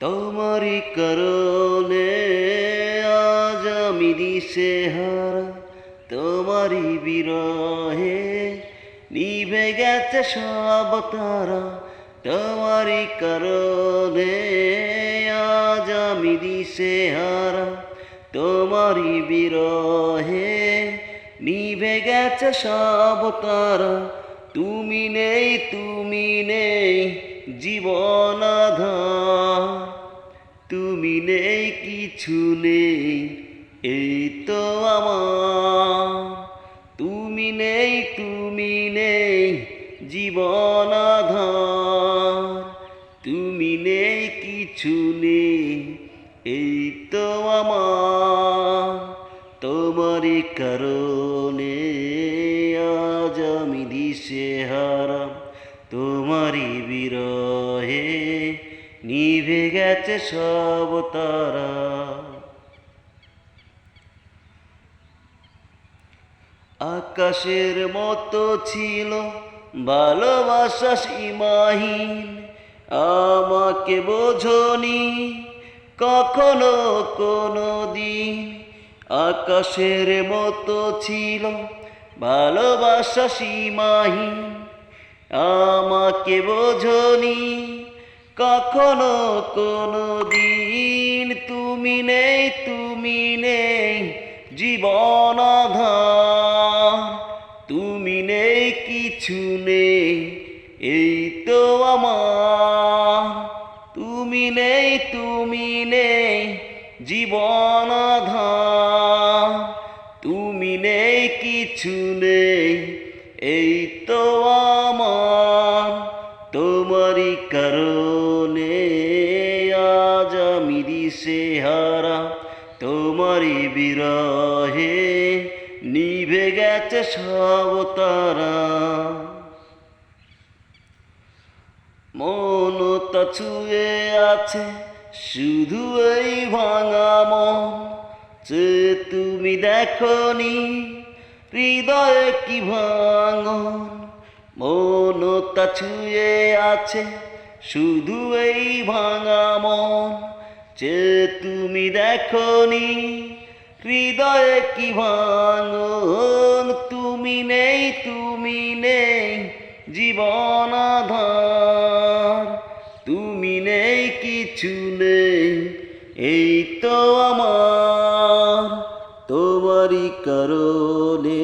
তোমারই কারণে আজ আমি দিশেহারা, তোমারই বিরহে নিভে গেছে সব তারা। তোমারই কারণে আজ আমি দিশেহারা, তোমারই বিরহে নিভে গেছে সব তারা। তুমি নেই জীবন আধার, তুমি নেই কিছু নেই এই তো আমার। তুমি নেই জীবন আধার, তুমি নেই কিছু নেই এই তো আমার। তোমারই কারণে আজ আমি দিশেহারা, তোমারই বিরহে নিভে গেছে সব তারা। আকাশের মতো ছিল ভালোবাসা সীমাহীন, আমাকে বোঝনি কখনো কোনো দিন। আকাশের মতো ছিল ভালোবাসা সীমাহীন, আমাকে বোঝনি কখনো কোনো দিন। তুমি নেই জীবন আধার, তুমি নেই কিছু নেই এই তো আমার। তুমি নেই জীবন আধার, তুমি নেই কিছু নেই এই তো আমার। তোমারই কারণে আজ আমি দিশেহারা, তোমারই বিরহে নিভে গেছে সব তারা। মনটা ছুঁয়ে আছে শুধু এই ভাঙা মন, যে তুমি দেখনি হৃদয়ে কি ভাঙন। মনটা ছুঁয়ে আছে শুধু এই ভাঙা মন, যে তুমি দেখনি হৃদয়ে কি ভাঙন। তুমি নেই জীবন আধার, তুমি নেই কিছু নেই এই তো আমার। তোমারই কারণে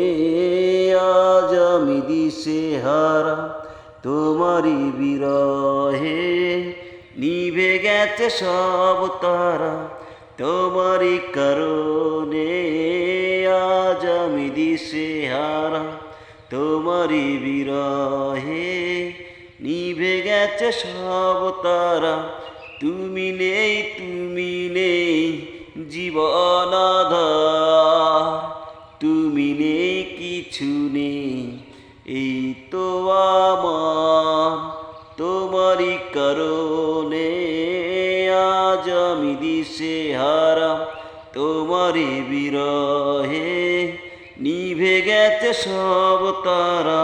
আজ আমি দিশেহারা, তোমারই বিরহে নিভে গেছে সব তারা। তোমারই কারণে আজ আমি দিশেহারা, তোমারই বিরহে নিভে গেছে সব তারা। তুমি নেই জীবন আধার, তুমি নেই কিছু নেই এই তো আমার। তোমারই কারণে আজ আমি দিশেহারা, তোমারই বিরহে নিভে গেছে সব তারা।